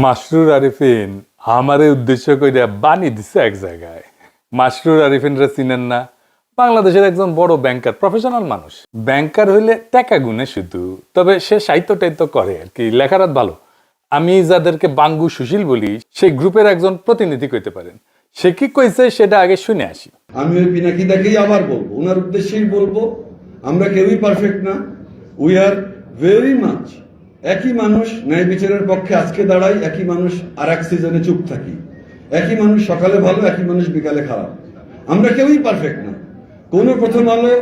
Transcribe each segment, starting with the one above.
মাসরুর আরিফিন আমারে উদ্দেশ্য করে বানি দিছে এক জায়গায়। মাসরুর আরিফিনরা চিনেন না? বাংলাদেশের একজন বড় ব্যাংকার, প্রফেশনাল মানুষ। ব্যাংকার হইলে টাকা গুনে শুধু, তবে সে সাহিত্য টাইত্য করে আর কি, লেখারাত ভালো। আমি যাদেরকে বাঙ্গু সুশীল বলি, সেই গ্রুপের একজন প্রতিনিধি কইতে পারেন। সে কি কইছে সেটা আগে শুনে আসি। আমি ওই পিনাকিদাকেই আবার বলবো, ওনার উদ্দেশ্যেই বলবো, আমরা কেউই পারফেক্ট না। উই আর ভেরি মাচ একই মানুষ, ন্যায় বিচারের পক্ষে আজকে দাঁড়াই, একই মানুষ আর এক সিজনে চুপ থাকি, একই মানুষ সকালে ভালো, একই মানুষ বিকালে খারাপ। আমরা কেউই পারফেক্ট না। কোনো প্রথম আলো,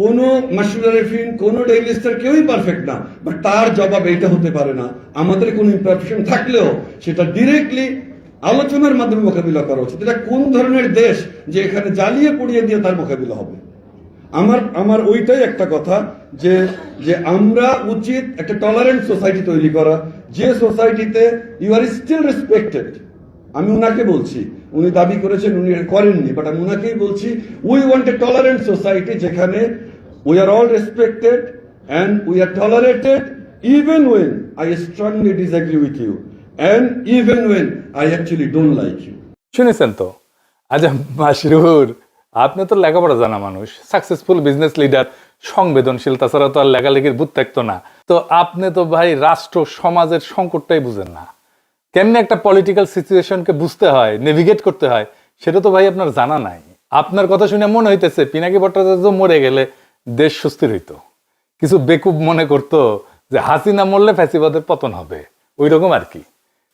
কোনো মাসরুর আরিফিন, কোনো ডেইলি স্টার কেউই পারফেক্ট না। বাট তার জবাব এইটা হতে পারে না, আমাদের কোনো ইমপারফেকশন থাকলেও সেটা ডিরেক্টলি আলোচনার মাধ্যমে মোকাবিলা করা উচিত। এটা কোন ধরনের দেশ যে এখানে জ্বালিয়ে পুড়িয়ে দিয়ে তার মোকাবিলা হবে? আমার ওইটাই একটা কথা, যে যে আমরা উচিত একটা টলারেন্ট সোসাইটি তৈরি করা, যে সোসাইটিতে ইউ আর স্টিল রেসপেক্টেড। আমি উনাকে বলছি, উনি দাবি করেছেন, উনি করেননি, বাট আমি উনাকেই বলছি, we want a tolerant society যেখানে we are all respected and we are tolerated even when I strongly disagree with you and even when I actually don't like you. শুনেছেন তো? আচ্ছা মাসরুর, আপনি তো লেখাপড়া জানা মানুষ, সাকসেসফুল বিজনেস লিডার, সংবেদনশীল, তাছাড়া তো আর লেখালেখির বুদ্ধ থাকতো না। তো আপনি তো ভাই রাষ্ট্র সমাজের সংকটটাই বুঝেন না। কেমনে একটা পলিটিক্যাল সিচুয়েশনকে বুঝতে হয়, নেভিগেট করতে হয়, সেটা তো ভাই আপনার জানা নাই। আপনার কথা শুনে মনে হইতেছে পিনাকি ভট্টাচার্য মরে গেলে দেশ সুস্থির হইতো। কিছু বেকুব মনে করতো যে হাসিনা মরলে ফ্যাসিবাদের পতন হবে, ওই রকম আর কি।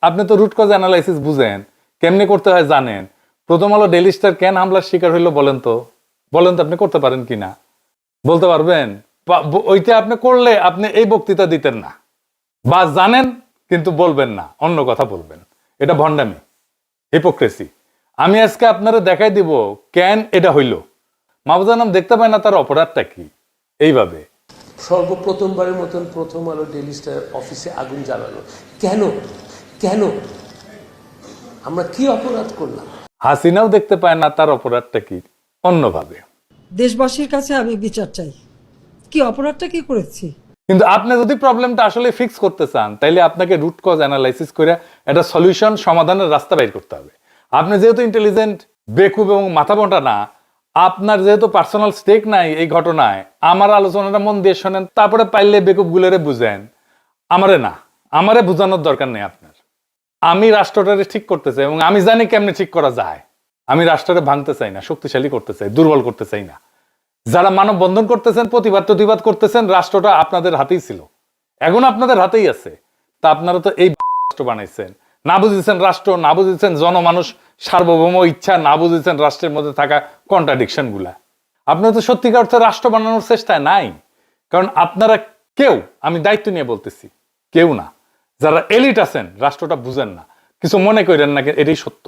আপনি তো রুট কজ অ্যানালাইসিস বুঝেন, কেমনে করতে হয় জানেন। প্রথম আলো ডেইলি স্টার কেন হামলার শিকার হইলো বলেন তো আপনি করতে পারেন কিনা বলতে পারবেন? ওইটা আপনি করলে আপনি এই বক্তৃতা দিতেন না, বা জানেন কিন্তু বলবেন না, অন্য কথা বলবেন। এটা ভণ্ডামি, হিপোক্রেসি। আমি আজকে আপনারা দেখাই দিব কেন এটা হইল। মাহবুজা নাম দেখতে পায় না, তার অপরাধটা কি? এইভাবে সর্বপ্রথমবারের মতন প্রথম আলো ডেইলি স্টার অফিসে আগুন জ্বালালো কেন? কেন? আমরা কি অপরাধ করলাম? হাসিনাও দেখতে পায় না, তার অপরাধটা কি? অন্যভাবে দেশবাসীর কাছে আমি বিচার চাই, কি অপরাধটা কি করেছি। কিন্তু আপনি যদি প্রবলেমটা আসলে ফিক্স করতে চান, তাইলে আপনাকে রুট কজ অ্যানালাইসিস করে একটা সলিউশন, সমাধানের রাস্তা বের করতে হবে। আপনি যেহেতু ইন্টেলিজেন্ট, বেকুব এবং মাথা মোটা না, আপনার যেহেতু পার্সোনাল স্টেক নাই এই ঘটনায়, আমার আলোচনাটা মন দিয়ে শোনেন, তারপরে পাইলে বেকুব গুলোরে বুঝেন। আমারে বুঝানোর দরকার নেই আপনার। আমি রাষ্ট্রটারে ঠিক করতে চাই এবং আমি জানি কেমনে ঠিক করা যায়। আমি রাষ্ট্রটা ভাঙতে চাই না, শক্তিশালী করতে চাই, দুর্বল করতে চাই না। যারা মানব বন্ধন করতেছেন, প্রতিবাদ করতেছেন, রাষ্ট্রটা আপনাদের হাতেই ছিল, এখন আপনাদের হাতেই আছে। তা আপনারা তো এই রাষ্ট্র বানাইছেন, না বুঝেছেন রাষ্ট্র, না বুঝেছেন জনমানুষ সার্বভৌম ইচ্ছা, না বুঝেছেন রাষ্ট্রের মধ্যে থাকা কন্ট্রাডিকশন গুলা। আপনারা তো সত্যিকার অর্থে রাষ্ট্র বানানোর চেষ্টায় নাই, কারণ আপনারা কেউ, আমি দায়িত্ব নিয়ে বলতেছি, কেউ না, যারা এলিট আছেন রাষ্ট্রটা বুঝেন না। কিছু মনে করেন না, এটাই সত্য।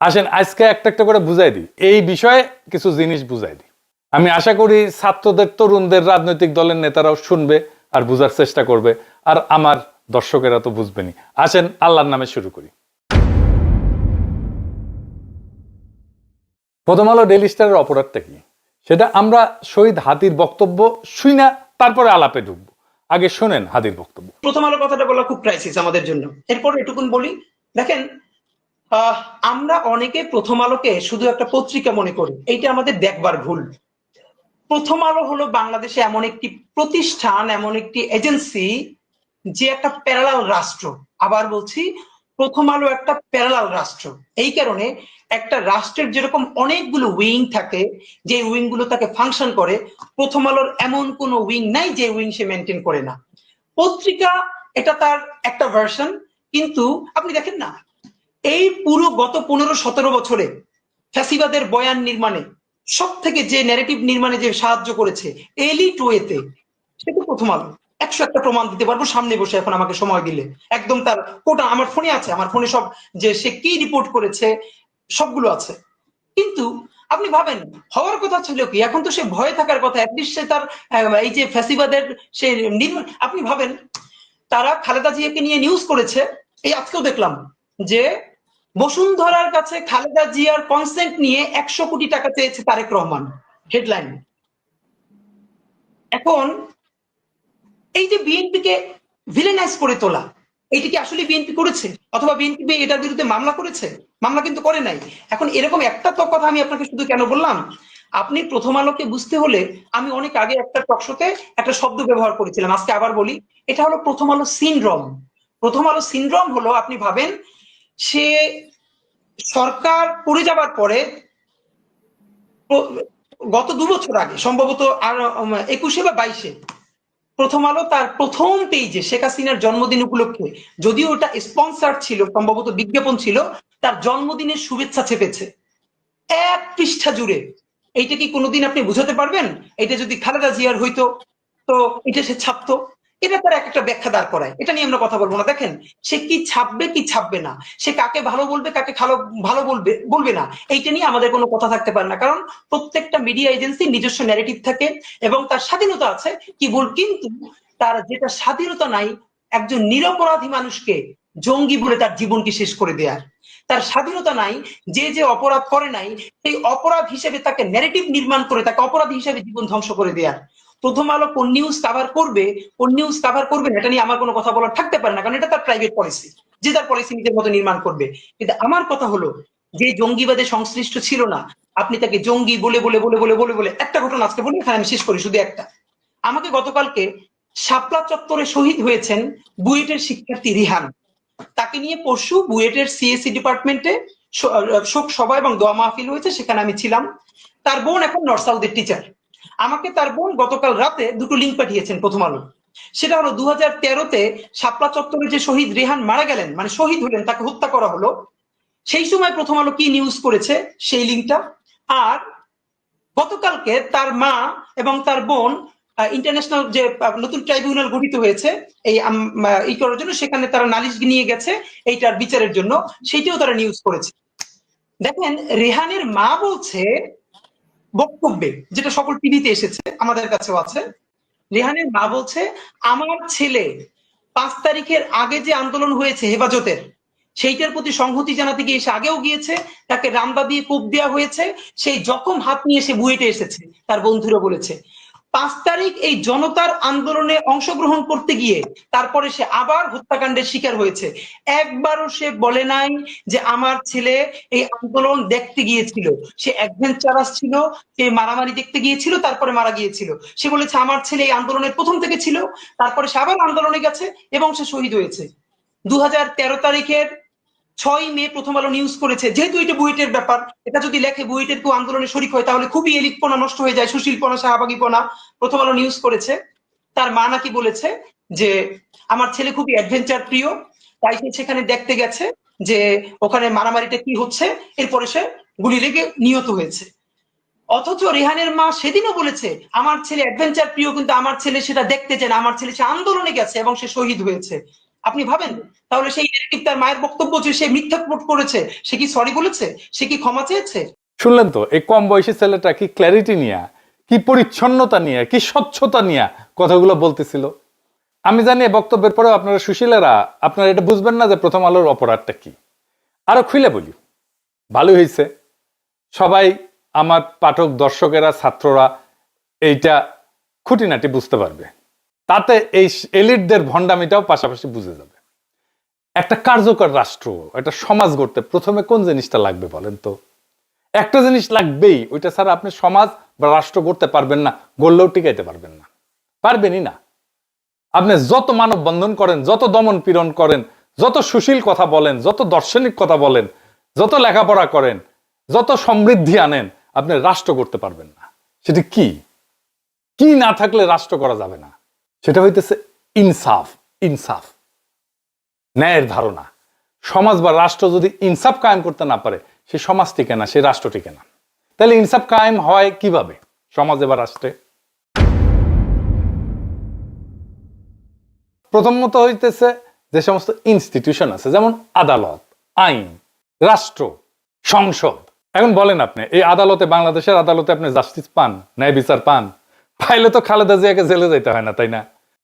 আসেন আজকে একটা একটা করে বুঝাই দিই, এই বিষয়ে কিছু জিনিস বুঝাই দিই। আমি আশা করি ছাত্রদের, তরুণদের, রাজনৈতিক দলের নেতারাও শুনবে আর বুঝার চেষ্টা করবে, আর আমার দর্শকেরা তো বুঝবেনি। আসেন আল্লাহর নামে শুরু করি। প্রথম আলো ডেইলি স্টারের অপরাধটা কি সেটা আমরা শহীদ হাদির বক্তব্য শুই না, তারপরে আলাপে ঢুকবো। আগে শোনেন হাদির বক্তব্য। প্রথম আলো কথাটা বলা খুব ক্রাইসিস আমাদের জন্য। এরপর এটুকুন বলি, দেখেন আমরা অনেকে প্রথম আলোকে শুধু একটা পত্রিকা মনে করি, এইটা আমাদের দেখবার ভুল। প্রথম আলো হলো বাংলাদেশে এমন একটি প্রতিষ্ঠান, এমন একটি এজেন্সি, যে একটা প্যারালাল রাষ্ট্র। আবার বলছি, প্রথম আলো একটা প্যারালাল রাষ্ট্র। এই কারণে একটা রাষ্ট্রের যেরকম অনেকগুলো উইং থাকে, যে উইং গুলো তাকে ফাংশন করে, প্রথম আলোর এমন কোনো উইং নাই যে উইং সে মেনটেন করে না। পত্রিকা এটা তার একটা ভার্সন, কিন্তু আপনি দেখেন না, এই পুরো গত 15-17 বছরে ফ্যাসিবাদের বয়ান নির্মাণে সব থেকে যে ন্যারেটিভ নির্মাণে যে সাহায্য করেছে এলিট ওয়েতে, সেটা প্রথম আলো। 101টা প্রমাণ দিতে পারবো সামনে বসে, এখন আমাকে সময় দিলে একদম তার কোটা আমার ফোনে আছে, আমার ফোনে সব, যে সে কি রিপোর্ট করেছে সবগুলো আছে। কিন্তু আপনি ভাবেন, হওয়ার কথা ছিল কি, এখন তো সে ভয়ে থাকার কথা, অ্যাটলিস্ট সে তার এই যে ফ্যাসিবাদের সে আপনি ভাবেন, তারা খালেদা জিয়াকে নিয়ে নিউজ করেছে। এই আজকেও দেখলাম যে বসুন্ধরার কাছে খালেদা জিয়ার কনসেন্ট নিয়ে 100 কোটি টাকা চেয়েছে তারেক রহমান, হেডলাইন। এখন এই যে বিএনপিকে ভিলেনাইজ করে তোলা, এইটা কি আসলে বিএনপি করেছে? অথবা বিএনপি এটার বিরুদ্ধে মামলা করেছে? মামলা কিন্তু করে নাই। এখন এরকম একটা তো কথা আমি আপনাকে শুধু কেন বললাম, আপনি প্রথম আলোকে বুঝতে হলে, আমি অনেক আগে একটা টকশোতে একটা শব্দ ব্যবহার করেছিলাম, আজকে আবার বলি, এটা হলো প্রথম আলো সিনড্রোম। প্রথম আলো সিনড্রোম হলো, আপনি ভাবেন, সে সরকার পড়ে যাবার পরে গত 2 বছর আগে সম্ভবত, আর 21 বা 22-এ প্রথম আলো তার প্রথম পেজে শেখ হাসিনার জন্মদিন উপলক্ষে, যদিও ওটা স্পন্সার ছিল, সম্ভবত বিজ্ঞাপন ছিল, তার জন্মদিনের শুভেচ্ছা চেপেছে 1 পৃষ্ঠা জুড়ে। এইটা কি কোনোদিন আপনি বুঝাতে পারবেন? এটা যদি খালেদা জিয়ার হইতো, তো এটা সে ছাপতো? এটা তার একটা ব্যাখ্যা দাঁড় করায়, এটা নিয়ে আমরা কথা বলবো না। দেখেন, সে কি ছাপবে কি ছাপবে না, সে কাকে ভালো বলবে কাকে ভালো বলবে বলবে না, এইটা নিয়ে আমাদের কোনো কথা থাকতে পারে না। কারণ প্রত্যেকটা মিডিয়া এজেন্সি নিজস্ব ন্যারেটিভ থাকে এবং তার স্বাধীনতা আছে, কিন্তু তার যেটা স্বাধীনতা নাই, একজন নিরপরাধী মানুষকে জঙ্গি বলে তার জীবনকে শেষ করে দেয়ার। তার স্বাধীনতা নাই যে যে অপরাধ করে নাই, সেই অপরাধ হিসেবে তাকে ন্যারেটিভ নির্মাণ করে তাকে অপরাধী হিসেবে জীবন ধ্বংস করে দেয়ার। প্রথম আলো কোন নিউজ কাভার করবে, কোন নিউজ কাভার করবে না, এটা নিয়ে আমার কোনো কথা বলার থাকতে পারে না, কারণ এটা তার প্রাইভেট পলিসি, যে তার পলিসি নিজের মতো নির্মাণ করবে। কিন্তু আমার কথা হলো, যে জঙ্গিবাদে সংশ্লিষ্ট ছিল না, আপনি তাকে জঙ্গি বলে বলে বলে বলে বলে বলে একটা ঘটনা আজকে বলি, এখানে আমি শেষ করি শুধু একটা। আমাকে গতকালকে শাপলা চত্বরে শহীদ হয়েছেন বুয়েটের শিক্ষার্থী রিহান, তাকে নিয়ে পরশু বুয়েটের সিএসসি ডিপার্টমেন্টে শোক সভা এবং দোয়া মাহফিল হয়েছে, সেখানে আমি ছিলাম। তার বোন এখন নর্থ সাউথের টিচার। আমাকে তার বোন গতকাল রাতে 2টো লিঙ্ক পাঠিয়েছেন প্রথম আলো। সেটা হলো 2013-তে শাপলা চত্বরে যে শহীদ রেহান মারা গেলেন, মানে শহীদ হলেন, তাকে হত্যা করা হলো, সেই সময় প্রথম আলো কি নিউজ করেছে সেই লিঙ্কটা। আর গতকালকে তার মা এবং তার বোন ইন্টারন্যাশনাল যে নতুন ট্রাইব্যুনাল গঠিত হয়েছে এই করার জন্য, সেখানে তারা নালিশ নিয়ে গেছে এইটার বিচারের জন্য, সেইটাও তারা নিউজ করেছে। দেখেন, রেহানের মা বলছে বক্তব্যে, যেটা সকল টিভিতে এসেছে, আমাদের কাছেও আছে, রেহানের মা বলছে, আমার ছেলে 5 তারিখের আগে যে আন্দোলন হয়েছে হেফাজতের, সেইটার প্রতি সংহতি জানাতে গিয়ে সে আগেও গিয়েছে, তাকে রামদা দিয়ে কোপ দেওয়া হয়েছে, সেই জখম হাত নিয়ে সে বুয়েটে এসেছে, তার বন্ধুরা বলেছে। 5 তারিখ এই জনতার আন্দোলনে অংশগ্রহণ করতে গিয়ে তারপরে সে আবার হত্যাকাণ্ডের শিকার হয়েছে। একবারও সে বলে নাই যে আমার ছেলে এই আন্দোলন দেখতে গিয়েছিল, সে অ্যাডভেঞ্চারাস ছিল, সে মারামারি দেখতে গিয়েছিল, তারপরে মারা গিয়েছিল। সে বলেছে আমার ছেলে এই আন্দোলনের প্রথম থেকে ছিল, তারপরে সে আবার আন্দোলনে গেছে এবং সে শহীদ হয়েছে। 2013 তারিখের 6 মে প্রথম আলো নিউজ করেছে, যেহেতু এটা বুয়েটের ব্যাপার, এটা যদি লেখে বুয়েটের কেউ আন্দোলনে শরিক হয়, তাহলে খুবই এলিটপনা নষ্ট হয়ে যায়, সুশীলপনা শাহবাগীপনা। প্রথম আলো নিউজ করেছে, তার মা নাকি বলেছে যে আমার ছেলে খুবই অ্যাডভেঞ্চার প্রিয়, তাই সে সেখানে দেখতে গেছে যে ওখানে মারামারিটা কি হচ্ছে, এরপরে সে গুলি লেগে নিহত হয়েছে। অথচ রেহানের মা সেদিনও বলেছে আমার ছেলে অ্যাডভেঞ্চার প্রিয়, কিন্তু আমার ছেলে সেটা দেখতে চায় না, আমার ছেলে সে আন্দোলনে গেছে এবং সে শহীদ হয়েছে। আপনি ভাবেন, তাহলে সেই নেগেটিভ তার মায়ের বক্তব্য যে সে মিথ্যা রিপোর্ট করেছে, সে কি সরি বলেছে, সে কি ক্ষমা চেয়েছে? শুনলেন তো, এই কম বয়সী ছেলেটা কি ক্ল্যারিটি নিয়ে, কি পরিচ্ছন্নতা নিয়ে, কি স্বচ্ছতা নিয়ে কথাগুলো বলতেছিল। আমি জানি বক্তব্যের পরেও আপনারা সুশীলেরা আপনারা এটা বুঝবেন না যে প্রথম আলোর অপরাধটা কি। আরো খুলে বলি, ভালো হয়েছে সবাই আমার পাঠক দর্শকেরা ছাত্ররা এইটা খুঁটিনাটি বুঝতে পারবে, তাতে এই এলিটদের ভণ্ডামিটাও পাশাপাশি বুঝে যাবে। একটা কার্যকর রাষ্ট্র, একটা সমাজ গড়তে প্রথমে কোন জিনিসটা লাগবে বলেন তো? একটা জিনিস লাগবেই, ওইটা ছাড়া আপনি সমাজ বা রাষ্ট্র গড়তে পারবেন না, গড়লেও টিকাইতে পারবেন না, পারবেনই না। আপনি যত মানব বন্ধন করেন, যত দমন পীড়ন করেন, যত সুশীল কথা বলেন, যত দার্শনিক কথা বলেন, যত লেখাপড়া করেন, যত সমৃদ্ধি আনেন, আপনি রাষ্ট্র করতে পারবেন না। সেটা কি কি না থাকলে রাষ্ট্র করা যাবে না, সেটা হইতেছে ইনসাফ। ইনসাফ, ন্যায়ের ধারণা। সমাজ বা রাষ্ট্র যদি ইনসাফ কায়েম করতে না পারে, সে সমাজ টিকে না, সে রাষ্ট্র টিকে না। তাহলে ইনসাফ কায়েম হয় কিভাবে সমাজে বা রাষ্ট্রে? প্রথমত হইতেছে যে সমস্ত ইনস্টিটিউশন আছে, যেমন আদালত, আইন, রাষ্ট্র, সংসদ। এখন বলেন আপনি এই আদালতে, বাংলাদেশের আদালতে আপনি জাস্টিস পান, ন্যায় বিচার পান? পাইলে তো খালেদা জিয়াকে জেলে যেতে হয় না, তাই না?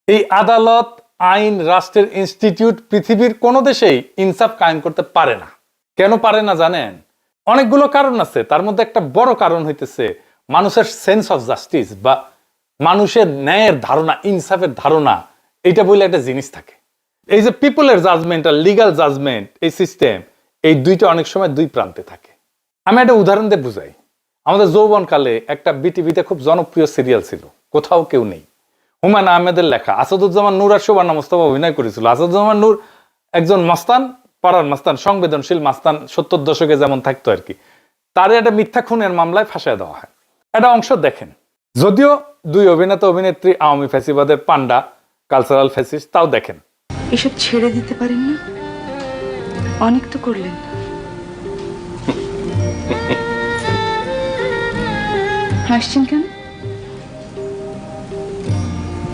এই আদালত, আইন, রাষ্ট্রের ইনস্টিটিউট পৃথিবীর কোন দেশেই ইনসাফ কায়েম করতে পারে না। কেন পারে না জানেন? অনেকগুলো কারণ আছে, তার মধ্যে একটা বড় কারণ হইতেছে মানুষের সেন্স অফ জাস্টিস বা মানুষের ন্যায়ের ধারণা, ইনসাফের ধারণা, এটা বলে একটা জিনিস থাকে। এই যে পিপলের জাজমেন্ট আর লিগাল জাজমেন্ট, এই সিস্টেম, এই দুইটা অনেক সময় দুই প্রান্তে থাকে। আমি একটা উদাহরণ দিয়ে বুঝাই। আমাদের যৌবনকালে একটা বিটিভিতে খুব জনপ্রিয় সিরিয়াল ছিল, কোথাও কেউ নেই। হুমায়ুন আহমেদের লেখা, আসাদুজ্জামান নূর আর শোভানা মোস্তফা অভিনয় করেছিল। আসাদুজ্জামান নূর একজন মাস্তান, পাড়ার মাস্তান, সংবেদনশীল মাস্তান, 70 দশকে যেমন থাকতো আর কি। তার একটা মিথ্যা খুনের মামলায় ফাঁসায় দেওয়া হয়। একটা অংশ দেখেন। যদিও দুই অভিনেতা অভিনেত্রী আওয়ামী ফ্যাসিবাদের পান্ডা, কালচারাল ফ্যাসিস্ট, তাও দেখেন। এসব ছেড়ে দিতে পারেন না? অনেক তো করলেন। হাসছেন কেন?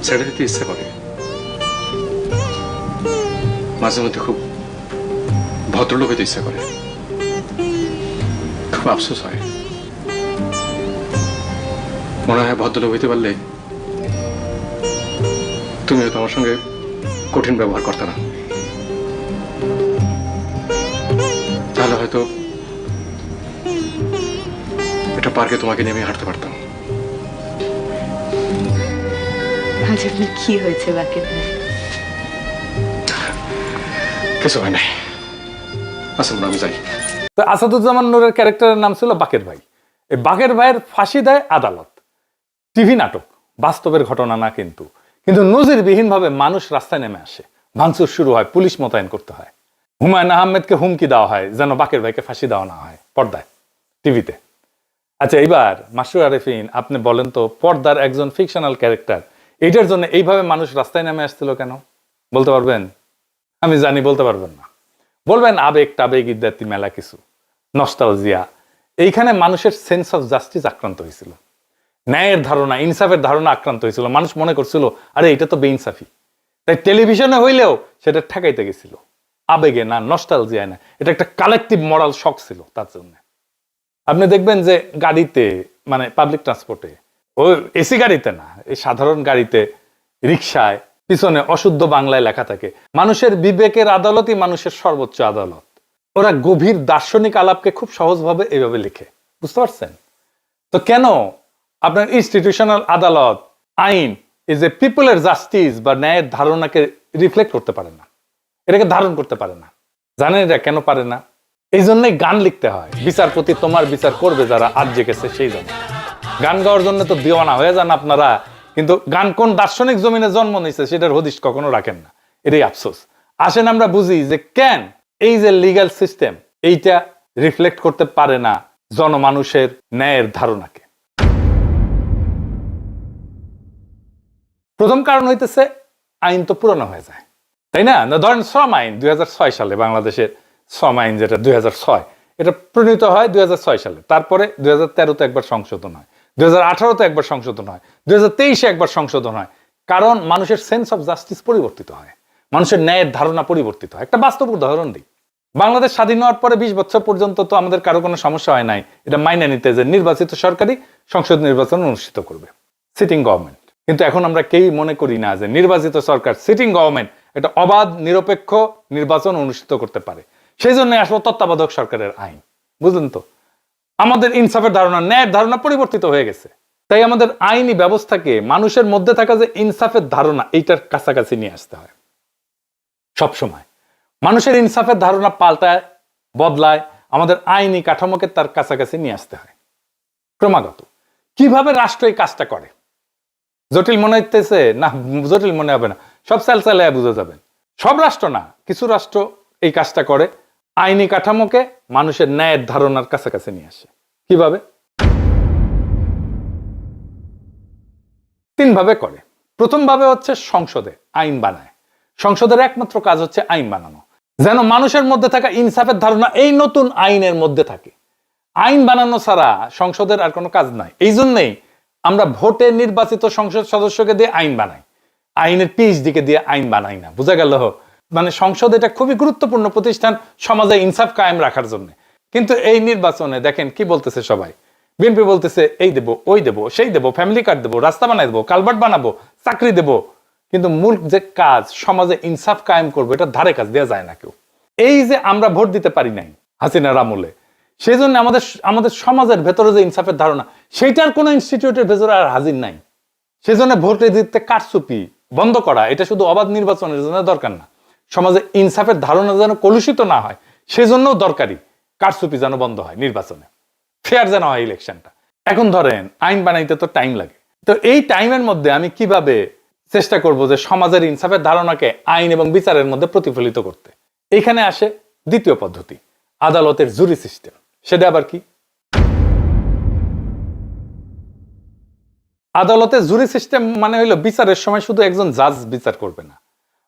ছেড়ে দিতে ইচ্ছে করে, মাঝে মধ্যে খুব ভদ্রলোক হইতে ইচ্ছা করে, খুব আফসোস হয়। মনে হয় ভদ্রলোক হইতে পারলে তুমিও তোমার সঙ্গে কঠিন ব্যবহার করতে না, তাহলে হয়তো এটা পার্কে তোমাকে নিয়ে আমি হাঁটতে পারতাম। আজ আপনার কি হয়েছে বাকের ভাই? কিছু হয় নাই। আচ্ছা আমি যাই। তো আসাদুজ্জামান নূরের ক্যারেক্টারের নাম ছিল বাকের ভাই। এই বাকের ভাইয়ের ফাঁসি দেয় আদালত। টিভি নাটক, বাস্তবের ঘটনা না কিন্তু। কিন্তু নজিরবিহীন ভাবে মানুষ রাস্তায় নেমে আসে, ভাঙচুর শুরু হয়, পুলিশ মোতায়েন করতে হয়। হুমায়ুন আহমেদকে হুমকি দেওয়া হয় যেন বাকের ভাইকে ফাঁসি দেওয়া না হয়, পর্দায়, টিভিতে। আচ্ছা, এইবার মাসরুর আরেফিন, আপনি বলেন তো, পর্দার একজন ফিকশনাল ক্যারেক্টার, এইটার জন্য এইভাবে মানুষ রাস্তায় নেমে আসছিল কেন? বলতে পারবেন? আমি জানি বলতে পারবেন না। বলবেন আবেগ টাবেগ ইত্যাদি মেলা কিছু, নস্টালজিয়া। এইখানে মানুষের সেন্স অফ জাস্টিস আক্রান্ত হয়েছিল, ন্যায়ের ধারণা, ইনসাফের ধারণা আক্রান্ত হয়েছিল। মানুষ মনে করছিল আরে এটা তো বেইনসাফি, তাই টেলিভিশনে হইলেও সেটা ঠেকাইতে গেছিল। আবেগে না, নস্টালজিয়ায় না, এটা একটা কালেকটিভ মরাল শক ছিল তার জন্য। আপনি দেখবেন যে গাড়িতে, মানে পাবলিক ট্রান্সপোর্টে, ও এসি গাড়িতে না, এই সাধারণ গাড়িতে, রিক্সায় পিছনে অশুদ্ধ বাংলায় লেখা থাকে, মানুষের বিবেকের আদালতই মানুষের সর্বোচ্চ আদালত। ওরা গভীর দার্শনিক আলাপকে খুব সহজভাবে এইভাবে লিখে, বুঝতে পারছেন? তো কেন আপনার ইনস্টিটিউশনাল আদালত, আইন, এই যে পিপলের জাস্টিস বা ন্যায়ের ধারণাকে রিফ্লেক্ট করতে পারে না, এটাকে ধারণ করতে পারে না? জানেন এটা কেন পারে না? এই জন্যই গান লিখতে হয়, বিচারপতি তোমার বিচার করবে যারা আজ জেগেছে সেই জন্য। গান গাওয়ার জন্য তো দিওয়ানা হয়ে যান আপনারা, কিন্তু গান কোন দার্শনিক জমিনে জন্ম নিয়েছে সেটার হদিশ কখনো রাখেন না। এটাই আফসোস। আসেন আমরা বুঝি যে কেন এই যে লিগ্যাল সিস্টেম, এইটা রিফ্লেক্ট করতে পারে না জনমানুষের ন্যায়ের ধারণাকে। প্রথম কারণ হইতেছে আইন তো পুরনো হয়ে যায়, তাই না? ধরেন শ্রম আইন 2006 সালে, বাংলাদেশের শ্রম আইন যেটা 2006, এটা প্রণীত হয় 2006 সালে। তারপরে 2013-তে একবার সংশোধন হয়, 2018-তে একবার সংশোধন হয়, 2023-এ একবার সংশোধন হয়। কারণ মানুষের সেন্স অফ জাস্টিস পরিবর্তিত হয়, মানুষের ন্যায়ের ধারণা পরিবর্তিত হয়। একটা বাস্তব উদাহরণ দিই। বাংলাদেশ স্বাধীন হওয়ার পরে 20 বছর পর্যন্ত তো আমাদের কারো কোনো সমস্যা হয় নাই এটা মাইনে নিতে যে নির্বাচিত সরকারি সংসদ নির্বাচন অনুষ্ঠিত করবে, সিটিং গভর্নমেন্ট। কিন্তু এখন আমরা কেউই মনে করি না যে নির্বাচিত সরকার, সিটিং গভর্নমেন্ট, এটা অবাধ নিরপেক্ষ নির্বাচন অনুষ্ঠিত করতে পারে। সেই জন্য আসলে তত্ত্বাবধায়ক সরকারের আইন, বুঝলেন তো? আমাদের ইনসাফের ধারণা, ন্যায়ের ধারণা পরিবর্তিত হয়ে গেছে। তাই আমাদের আইনি ব্যবস্থাকে মানুষের মধ্যে থাকা যে ইনসাফের ধারণা, এইটার কাছাকাছি নিয়ে আসতে হয় সবসময়। মানুষের ইনসাফের ধারণা পাল্টায়, বদলায়, আমাদের আইনি কাঠামোকে তার কাছাকাছি নিয়ে আসতে হয় ক্রমাগত। কিভাবে রাষ্ট্র এই কাজটা করে জটিল মনে হইতেছে না? জটিল মনে হবে না, সব চালায় বুঝে যাবেন। সব রাষ্ট্র না, কিছু রাষ্ট্র এই কাজটা করে, আইনি কাঠামোকে মানুষের ন্যায়ের ধারণার কাছাকাছি নিয়ে আসে। কিভাবে? 3 ভাবে করে। প্রথম ভাবে হচ্ছে সংসদে আইন বানায়। সংসদের একমাত্র কাজ হচ্ছে আইন বানানো, যেন মানুষের মধ্যে থাকা ইনসাফের ধারণা এই নতুন আইনের মধ্যে থাকে। আইন বানানো ছাড়া সংসদের আর কোনো কাজ নাই। এই জন্যই আমরা ভোটে নির্বাচিত সংসদ সদস্যকে দিয়ে আইন বানাই, আইনের পিএইচডিকে দিয়ে আইন বানাই না। বোঝা গেল? মানে সংসদ এটা খুবই গুরুত্বপূর্ণ প্রতিষ্ঠান সমাজে ইনসাফ কায়েম রাখার জন্য। কিন্তু এই নির্বাচনে দেখেন কি বলতেছে সবাই। বিএনপি বলতেছে এই দেব, ওই দেব, সেই দেব, ফ্যামিলি কার্ড দেবো, রাস্তা বানাই দেবো, কালভার্ট বানাবো, চাকরি দেবো। কিন্তু মূল যে কাজ, সমাজে ইনসাফ কায়েম করবো, এটা ধারে কাজ দেওয়া যায় না কেউ। এই যে আমরা ভোট দিতে পারি নাই হাসিনার আমলে, সেই জন্য আমাদের সমাজের ভেতরে যে ইনসাফের ধারণা, সেইটার কোনো ইনস্টিটিউটের ভেতরে আর হাজির নাই। সেই জন্য ভোটে দিতে কারচুপি বন্ধ করা, এটা শুধু অবাধ নির্বাচনের জন্য দরকার না, সমাজে ইনসাফের ধারণা যেন কলুষিত না হয়, সেজন্যও দরকারি কারচুপি যেন বন্ধ হয়, নির্বাচনে ফেয়ার যেন হয় ইলেকশনটা। এখন ধরেন আইন বানাইতে তো টাইম লাগে, তো এই টাইমের মধ্যে আমি কিভাবে চেষ্টা করব যে সমাজের ইনসাফের ধারণাকে আইন এবং বিচারের মধ্যে প্রতিফলিত করতে? এখানে আসে দ্বিতীয় পদ্ধতি, আদালতের জুরি সিস্টেম। সেটা আবার কি? আদালতের জুরি সিস্টেম মানে হইলো বিচারের সময় শুধু একজন জাজ বিচার করবে না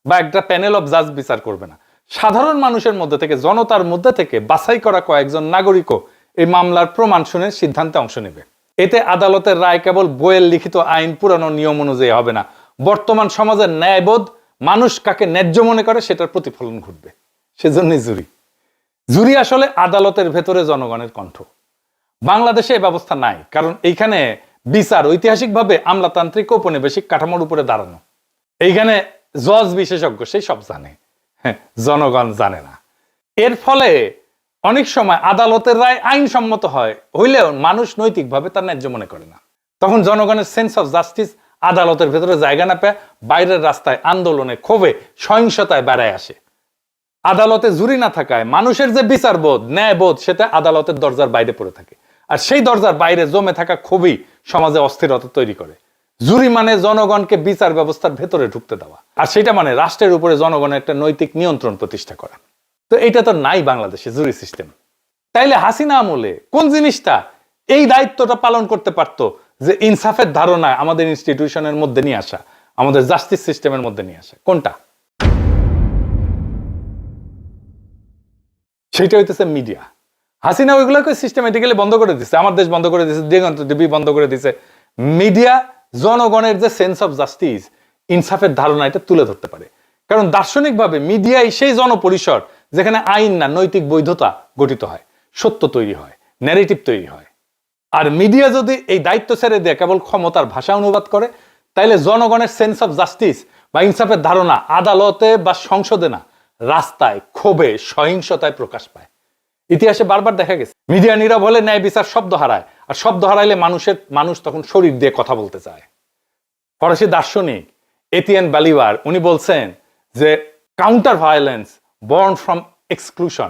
বা একটা প্যানেল অফ জাজ বিচার করবে না, সাধারণ মানুষের মধ্যে থেকে, জনতার মধ্যে থেকে বাছাই করা কয়েকজন নাগরিকও এই মামলার প্রমাণ শুনে সিদ্ধান্তে অংশ নেবে। এতে আদালতের রায় কেবল বইয়ের লিখিত আইন পুরানো নিয়ম অনুযায়ী হবে না, বর্তমান সমাজের ন্যায়বোধ, মানুষ কাকে ন্যায্য মনে করে সেটার প্রতিফলন ঘটবে। সেজন্যই জুরি। জুরি আসলে আদালতের ভেতরে জনগণের কণ্ঠ। বাংলাদেশে এই ব্যবস্থা নাই, কারণ এইখানে বিচার ঐতিহাসিকভাবে আমলাতান্ত্রিক ঔপনিবেশিক কাঠামোর উপরে দাঁড়ানো। এইখানে জজ বিশেষজ্ঞ সেই সব জানে, জনগণ জানে না। এর ফলে অনেক সময় আদালতের রায় আইনসম্মত হয় হইলেও মানুষ নৈতিকভাবে তার ন্যায্য মনে করে না। তখন জনগণের সেন্স অফ জাস্টিস আদালতের ভেতরে জায়গা না পেয়ে বাইরের রাস্তায়, আন্দোলনে, ক্ষোভে, সহিংসতায় বেড়ায় আসে। আদালতে জুরি না থাকায় মানুষের যে বিচারবোধ, ন্যায়বোধ, সেটা আদালতের দরজার বাইরে পড়ে থাকে। আর সেই দরজার বাইরে জমে থাকা ক্ষোভই সমাজে অস্থিরতা তৈরি করে। জুরি মানে জনগণকে বিচার ব্যবস্থার ভেতরে ঢুকতে দেওয়া, আর সেটা মানে রাষ্ট্রের উপরে জনগণের একটা নৈতিক নিয়ন্ত্রণ প্রতিষ্ঠা করা। তো এটা তো নাই বাংলাদেশে জুরি সিস্টেম। তাইলে হাসিনা আমলে কোন জিনিসটা এই দায়িত্বটা পালন করতে পারত, যে ইনসাফের ধারণা আমাদের ইনস্টিটিউশনের মধ্যে নিয়ে আসা, আমাদের জাস্টিস সিস্টেমের মধ্যে নিয়ে আসা? কোনটা? সেটা হইতেছে মিডিয়া। হাসিনা ওইগুলোকে সিস্টেমেটিক্যালি বন্ধ করে দিচ্ছে, আমার দেশ বন্ধ করে দিচ্ছে, দিগন্ত টিভি বন্ধ করে দিচ্ছে। মিডিয়া জনগণের যে সেন্স অফ জাস্টিস, ইনসাফের ধারণা, এটা তুলে ধরতে পারে। কারণ দার্শনিকভাবে মিডিয়াই সেই জনপরিসর যেখানে আইন না, নৈতিক বৈধতা গঠিত হয়, সত্য তৈরি হয়, ন্যারেটিভ তৈরি হয়। আর মিডিয়া যদি এই দায়িত্ব ছেড়ে দিয়ে কেবল ক্ষমতার ভাষা অনুবাদ করে, তাইলে জনগণের সেন্স অফ জাস্টিস বা ইনসাফের ধারণা আদালতে বা সংসদে না, রাস্তায়, ক্ষোভে, সহিংসতায় প্রকাশ পায়। ইতিহাসে বারবার দেখা গেছে মিডিয়া নীরব হলে ন্যায় বিচার শব্দ হারায়, আর শব্দ হারাইলে মানুষ তখন শরীর দিয়ে কথা বলতে চায়। ফরাসি দার্শনিক এতিয়ান বালিভার উনি বলছেন যে counter violence born from exclusion.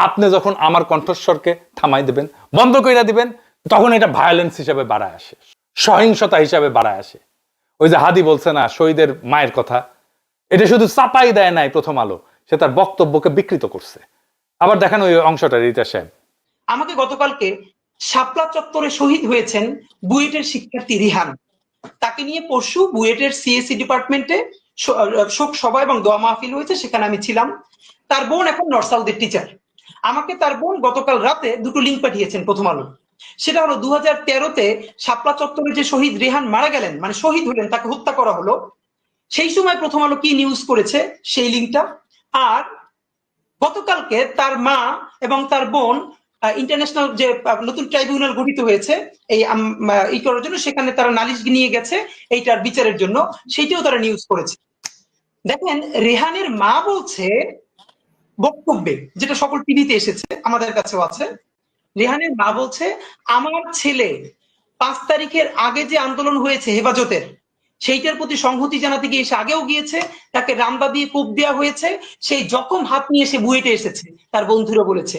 আপনি যখন আমার কণ্ঠস্বরকে থামাই দিবেন, বন্ধ করে দিবেন, তখন এটা ভায়োলেন্স হিসেবে বাড়ায় আসে, সহিংসতা হিসাবে বাড়ায় আসে। ওই যে হাদি বলছে না শহীদের মায়ের কথা, এটা শুধু চাপাই দেয় নাই প্রথম আলো, সে তার বক্তব্যকে বিকৃত করছে। আবার দেখেন ওই অংশটা, রিতা সাহেব। আমাকে গতকালকে শাপলা চত্বরে শহীদ হয়েছেন বুয়েটের শিক্ষার্থী রিহান, তাকে নিয়ে পরশু বুয়েটের সিএসসি ডিপার্টমেন্টে শোক সভা এবং দোয়া মাহফিল হয়েছে, সেখানে আমি ছিলাম। তার বোন এখন নর্থ সাউথের টিচার। আমাকে তার বোন গতকাল রাতে দুটো লিঙ্ক পাঠিয়েছেন প্রথম আলো। সেটা হলো 2013-তে শাপলা চত্বরে যে শহীদ রেহান মারা গেলেন, মানে শহীদ হলেন, তাকে হত্যা করা হলো, সেই সময় প্রথম আলো কি নিউজ করেছে সেই লিঙ্কটা। আর গতকালকে তার মা এবং তার বোন ইন্টারন্যাশনাল যে নতুন ট্রাইব্যুনাল গঠিত হয়েছে এই করার জন্য, সেখানে তারা নালিশ নিয়ে গেছে এইটার বিচারের জন্য, সেইটাও তারা নিউজ করেছে। দেখেন রেহানের মা বলছে বক্তব্যে, যেটা সকল টিভিতে এসেছে, আমাদের কাছেও আছে, রেহানের মা বলছে আমার ছেলে 5 তারিখের আগে যে আন্দোলন হয়েছে হেফাজতের, সেইটার প্রতি সংহতি জানাতে গিয়ে সে আগেও গিয়েছে, তাকে রামদা দিয়ে কোপ দেওয়া হয়েছে, সেই জখম হাত নিয়ে সে বুয়েটে এসেছে। তার বন্ধুরা বলেছে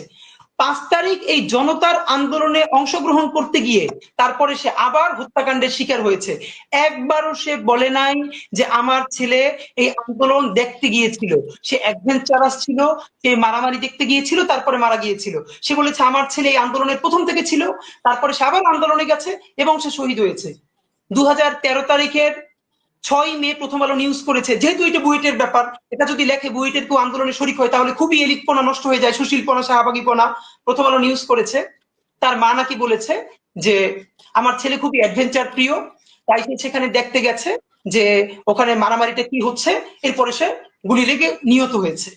5 তারিখ এই জনতার আন্দোলনে অংশগ্রহণ করতে গিয়ে তারপরে সে আবার হত্যাকাণ্ডের শিকার হয়েছে। একবারও সে বলে নাই যে আমার ছেলে এই আন্দোলন দেখতে গিয়েছিল, সে অ্যাডভেঞ্চারাস ছিল, সে মারামারি দেখতে গিয়েছিল, তারপরে মারা গিয়েছিল। সে বলেছে আমার ছেলে এই আন্দোলনের প্রথম থেকে ছিল, তারপরে সে আবার আন্দোলনে গেছে এবং সে শহীদ হয়েছে। 2013 তারিখের 6 মে প্রথম আলো নিউজ করেছে, যেহেতু এটা বুয়েটের ব্যাপার, এটা যদি লেখে বুয়েটের কেউ আন্দোলনে শরিক হয় তাহলে খুবই এলিটপনা নষ্ট হয়ে যায়, সুশীলপনা, শাহবাগীপনা। প্রথম আলো নিউজ করেছে তার মা নাকি বলেছে যে আমার ছেলে খুবই অ্যাডভেঞ্চার প্রিয়, তাই সে সেখানে দেখতে গেছে যে ওখানে মারামারিটা কি হচ্ছে, এরপরে সে গুলি লেগে নিহত হয়েছে।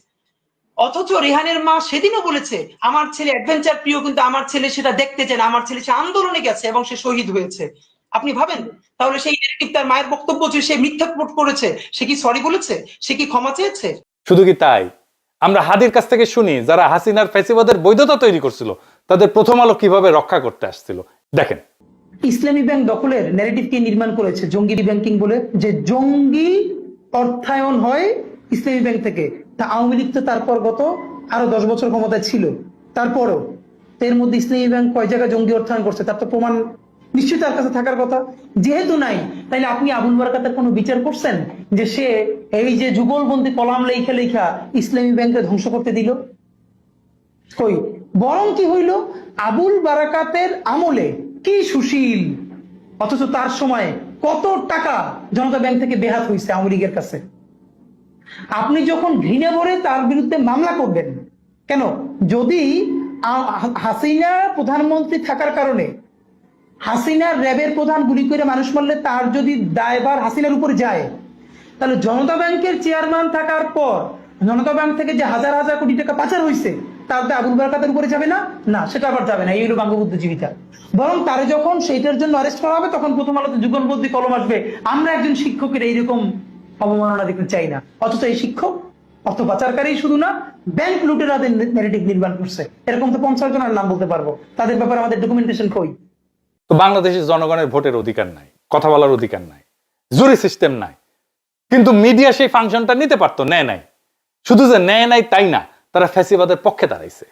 অথচ রেহানের মা সেদিনও বলেছে আমার ছেলে অ্যাডভেঞ্চার প্রিয়, কিন্তু আমার ছেলে সেটা দেখতে চায় না, আমার ছেলে সে আন্দোলনে গেছে এবং সে শহীদ হয়েছে। আপনি ভাবেন তাহলে সেই নেগেটিভ তার মায়ের বক্তব্য যে সে মিথ্যা রিপোর্ট করেছে, সে কি সরি বলেছে, সে কি ক্ষমা চেয়েছে? শুধু কি তাই, আমরা হাদির কাছ থেকে শুনি যারা হাসিনার ফ্যাসিবাদের বৈধতা তৈরি করছিল তাদের প্রথম আলো কিভাবে রক্ষা করতে আসছিল। দেখেন, ইসলামী ব্যাংক দখলের ন্যারেটিভ কে নির্মাণ করেছে জঙ্গি ব্যাংকিং বলে, যে জঙ্গি অর্থায়ন হয় ইসলামী ব্যাংক থেকে, তা আওয়ামী লীগ তো তারপর গত আরো 10 বছর ক্ষমতায় ছিল, তারপরও এর মধ্যে ইসলামী ব্যাংক কয় জায়গায় জঙ্গি অর্থায়ন করছে তার তো প্রমাণ নিশ্চয়ই তার কাছে থাকার কথা। যেহেতু নাই, তাইলে আপনি আবুল বারাকাতের কোনো বিচার করছেন যে সে এই যে যুগলবন্দি কলাম লেখা লেখা ইসলামী ব্যাংকে ধ্বংস করতে দিল? কই, বরং কি হইল, আবুল বারাকাতের আমলে কি সুশীল, অথচ তার সময় কত টাকা জনতা ব্যাংক থেকে বেহাত হয়েছে আওয়ামী লীগের কাছে। আপনি যখন ঘৃণা ভরে তার বিরুদ্ধে মামলা করবেন কেন? যদি হাসিনা প্রধানমন্ত্রী থাকার কারণে হাসিনার র্যাবের প্রধান গুলি করে মানুষ মারলে তার যদি দায়ভার হাসিনার উপর যায়, তাহলে জনতা ব্যাংকের চেয়ারম্যান থাকার পর জনতা ব্যাংক থেকে যে হাজার হাজার কোটি টাকা পাচার হয়েছে তার দায় আবুল বারাকাতের উপরে যাবে না? না, সেটা আবার যাবে না। এই হলো বঙ্গবুদ্ধিজীবিতা। বরং তারে যখন সেইটার জন্য অ্যারেস্ট করা হবে তখন প্রথম আলোতে যুগলবন্দি কলম আসবে, আমরা একজন শিক্ষকের এইরকম অবমাননা দেখতে চাই না। অথচ এই শিক্ষক অর্থ পাচারকারী শুধু না, ব্যাংক লুটেরাদের ন্যারেটিভ নির্মাণ করছে। এরকম তো 50 জনের নাম বলতে পারবো, তাদের ব্যাপারে আমাদের ডকুমেন্টেশন কই? তো বাংলাদেশের জনগণের ভোটের অধিকার নাই, কথা বলার অধিকার নাই, জুরি সিস্টেম নাই, কিন্তু মিডিয়া সেই ফাংশনটা নিতে পারতো, নেয় নাই। শুধু যে নেয় নাই তাই না, তারা ফ্যাসিবাদের পক্ষে দাঁড়াইছে।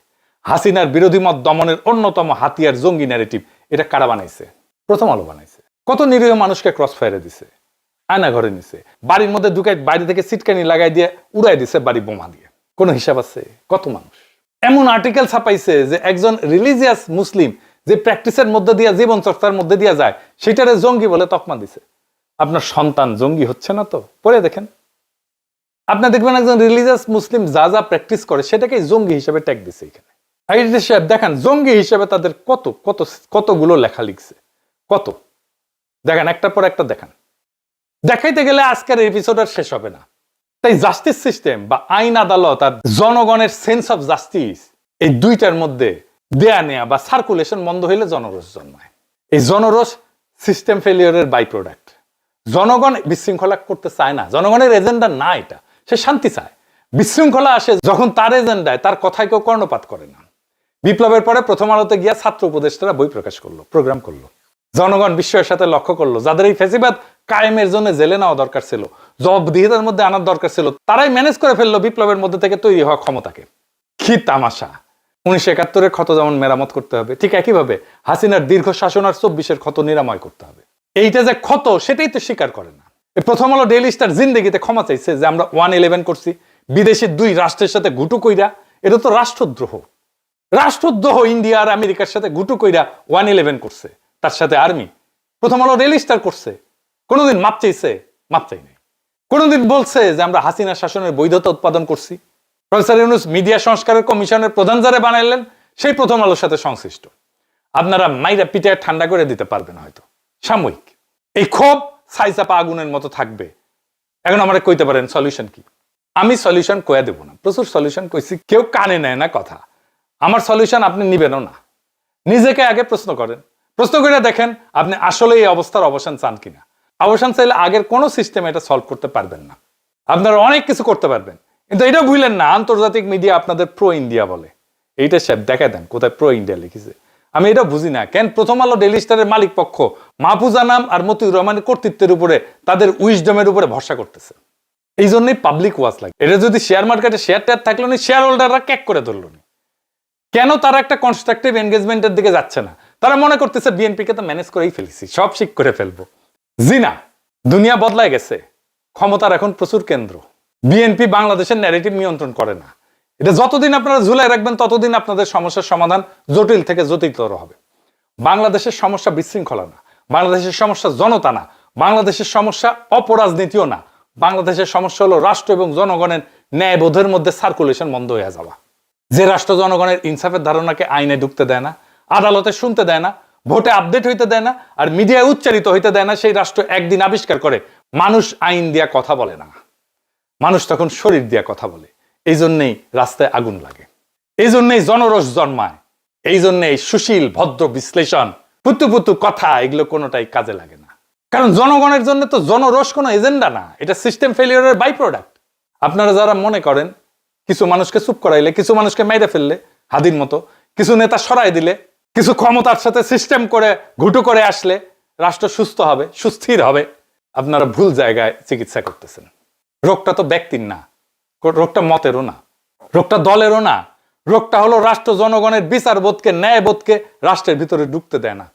হাসিনার বিরোধী মত দমনের অন্যতম হাতিয়ার জঙ্গি ন্যারেটিভ, এটা কারা বানাইছে? প্রথম আলো বানাইছে। কত নিরীহ মানুষকে ক্রস ফায়ারে দিছে, আয়না ঘরে নিছে, বাড়ির মধ্যে ঢুকাই বাইরে থেকে সিটকানি লাগাই দিয়ে উড়াই দিছে বাড়ি বোমা দিয়ে। কোনো হিসাব আছে? কত মানুষ এমন আর্টিকেল ছাপাইছে যে একজন রিলিজিয়াস মুসলিম যে প্র্যাকটিসের মধ্যে দিয়া, জীবন চর্চার মধ্যে দিয়া যায়, সেটারে জঙ্গি বলে তকমা দিছে। আপনার সন্তান জঙ্গি হচ্ছে না তো? পরে দেখেন, আপনি দেখবেন একজন রিলিজিয়াস মুসলিম যা যা প্র্যাকটিস করে সেটাকে জঙ্গি হিসেবে ট্যাগ দিছে এখানে। সাহেব দেখেন, জঙ্গি হিসেবে তাদের কত কত কতগুলো লেখা লিখছে, কত দেখেন, একটার পর একটা দেখান। দেখাইতে গেলে আজকের এপিসোড আর শেষ হবে না। তাই জাস্টিস সিস্টেম বা আইন আদালত আর জনগণের সেন্স অফ জাস্টিস, এই দুইটার মধ্যে দেয়া নেয়া বা সার্কুলেশন বন্ধ হইলে জনরোষ জন্মায়। এই জনরোষ সিস্টেম ফেলিওরের বাই প্রোডাক্ট। জনগণ বিশৃঙ্খলা করতে চায় না, জনগণের এজেন্ডা না এটা, সে শান্তি চায়। বিশৃঙ্খলা আসে যখন তার এজেন্ডায়, তার কথায় কেউ কর্ণপাত করে না। বিপ্লবের পরে প্রথম আলোতে গিয়া ছাত্র উপদেষ্টারা বই প্রকাশ করলো, প্রোগ্রাম করলো, জনগণ বিস্ময়ের সাথে লক্ষ্য করলো যাদের এই ফ্যাসিবাদ কায়েমের জন্য জেলে নেওয়া দরকার ছিল, জবাবদিহিতার মধ্যে আনার দরকার ছিল, তারাই ম্যানেজ করে ফেললো বিপ্লবের মধ্যে থেকে তৈরি হওয়া ক্ষমতাকে। কি তামাশা! 1971-এর ক্ষত যেমন মেরামত করতে হবে, ঠিক একইভাবে হাসিনার দীর্ঘ শাসন আর 24-এর ক্ষত নিরাময় করতে হবে। এইটা যে ক্ষত, সেটাই তো স্বীকার করে না। প্রথম আলো ডেইলি স্টার জিন্দেগিতে ক্ষমা চাইছে যে আমরা 111 করছি, বিদেশি 2 রাষ্ট্রের সাথে গুটু কইরা। এটা তো রাষ্ট্রদ্রোহ। রাষ্ট্রদ্রোহ ইন্ডিয়া আর আমেরিকার সাথে গুটু কইরা 111 করছে, তার সাথে আর্মি। প্রথম আলো ডেইলি স্টার করছে, কোনোদিন মাপ চাইছে? মাপ চাই নাই। কোনোদিন বলছে যে আমরা হাসিনা শাসনের বৈধতা উৎপাদন করছি? প্রফেসর ইউনূস মিডিয়া সংস্কারের কমিশনের প্রধান যারা বানাইলেন, সেই প্রথম আলোর সাথে সংশ্লিষ্ট। আপনারা মাইরা পিটায় ঠান্ডা করে দিতে পারবেন হয়তো, সাময়িক। এই ক্ষোভ ছাইচাপা আগুনের মতো থাকবে। এখন আমরা কইতে পারেন সলিউশন কি? আমি সলিউশন কয়ে দেব না, প্রচুর সলিউশন কইছি, কেউ কানে নেয় না কথা। আমার সলিউশন আপনি নিবেনও না। নিজেকে আগে প্রশ্ন করেন, প্রশ্ন করে দেখেন আপনি আসলে এই অবস্থার অবসান চান কিনা। অবসান চাইলে আগের কোনো সিস্টেম এটা সলভ করতে পারবেন না। আপনারা অনেক কিছু করতে পারবেন, কিন্তু এটা ভুলেন না আন্তর্জাতিক মিডিয়া আপনাদের প্রো ইন্ডিয়া বলে। এইটা সাহেব দেখা দেন কোথায় প্রো ইন্ডিয়া লিখেছে। আমি এটা বুঝি না কেন প্রথম আলো ডেইলি স্টারের মালিক পক্ষ মাহফুজা নাম আর মতিউর রহমানের কর্তৃত্বের উপরে, তাদের উইজডমের উপরে ভরসা করতেছে। এই জন্যই পাবলিক ওয়াচ লাগে। এটা যদি শেয়ার মার্কেটে শেয়ার টেয়ার থাকলো না, শেয়ার হোল্ডাররা ক্যাক করে ধরলো না। কেন তারা একটা কনস্ট্রাকটিভ এনগেজমেন্টের দিকে যাচ্ছে না? তারা মনে করতেছে বিএনপিকে তো ম্যানেজ করেই ফেলেছি, সব ঠিক করে ফেলবো। জি না, দুনিয়া বদলায় গেছে, ক্ষমতার এখন প্রচুর কেন্দ্র। বিএনপি বাংলাদেশের ন্যারেটিভ নিয়ন্ত্রণ করে না। এটা যতদিন আপনারা ঝুলাই রাখবেন ততদিন আপনাদের সমস্যার সমাধান জটিল থেকে জটিলতর হবে। বাংলাদেশের সমস্যা বিশৃঙ্খলা না, বাংলাদেশের সমস্যা জনতা না, বাংলাদেশের সমস্যা অপরাজনীতিও না। বাংলাদেশের সমস্যা হলো রাষ্ট্র এবং জনগণের ন্যায়বোধের মধ্যে সার্কুলেশন বন্ধ হয়ে যাওয়া। যে রাষ্ট্র জনগণের ইনসাফের ধারণাকে আইনে ঢুকতে দেয় না, আদালতে শুনতে দেয় না, ভোটে আপডেট হইতে দেয় না, আর মিডিয়ায় উচ্চারিত হইতে দেয় না, সেই রাষ্ট্র একদিন আবিষ্কার করে মানুষ আইন দিয়া কথা বলে না, মানুষ তখন শরীর দিয়া কথা বলে। এই জন্যেই রাস্তায় আগুন লাগে, এই জন্যেই জনরোষ জন্মায়, এই জন্যেই সুশীল ভদ্র বিশ্লেষণ, পুতু পুতু কথা, এগুলো কোনোটাই কাজে লাগে না। কারণ জনগণের জন্য তো জনরোষ কোনো এজেন্ডা না, এটা সিস্টেম ফেলিওরের বাই প্রোডাক্ট। আপনারা যারা মনে করেন কিছু মানুষকে চুপ করাইলে, কিছু মানুষকে মেরে ফেললে হাদির মতো, কিছু নেতা সরাই দিলে, কিছু ক্ষমতার সাথে সিস্টেম করে ঘুটু করে আসলে রাষ্ট্র সুস্থ হবে, সুস্থির হবে, আপনারা ভুল জায়গায় চিকিৎসা করতেছেন। রোগটা তো ব্যক্তির না, রোগটা মতেরও না, রোগটা দলেরও না, রোগটা হলো রাষ্ট্র জনগণের বিচারবোধকে, ন্যায়বোধকে রাষ্ট্রের ভিতরে ঢুকতে দেয় না।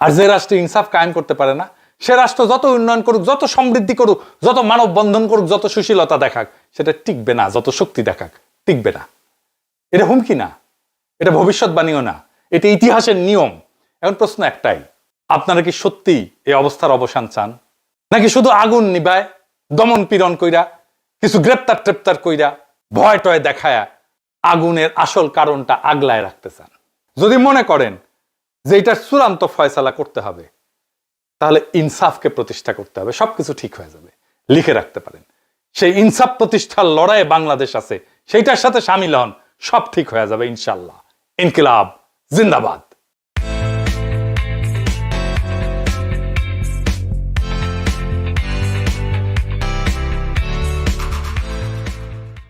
আর যে রাষ্ট্রে ইনসাফ কায়েম করতে পারে না, সে রাষ্ট্র যত উন্নয়ন করুক, যত সমৃদ্ধি করুক, যত মানব বন্ধন করুক, যত সুশীলতা দেখাক, সেটা টিকবে না। যত শক্তি দেখাক, টিকবে না। এটা হুমকি না, এটা ভবিষ্যৎবাণীও না, এটা ইতিহাসের নিয়ম। এখন প্রশ্ন একটাই, আপনারা কি সত্যি এই অবস্থার অবসান চান, নাকি শুধু আগুন নিবায় দমন পীড়ন কইরা, কিছু গ্রেপ্তার টেপ্তার কইরা, ভয় টয় দেখায়া আগুনের আসল কারণটা আগলায় রাখতে চান? যদি মনে করেন যে এটার চূড়ান্ত ফয়সালা করতে হবে, তাহলে ইনসাফকে প্রতিষ্ঠা করতে হবে, সবকিছু ঠিক হয়ে যাবে। লিখে রাখতে পারেন, সেই ইনসাফ প্রতিষ্ঠার লড়াইয়ে বাংলাদেশ আছে, সেইটার সাথে সামিল হন, সব ঠিক হয়ে যাবে ইনশাল্লাহ। ইনকিলাব জিন্দাবাদ।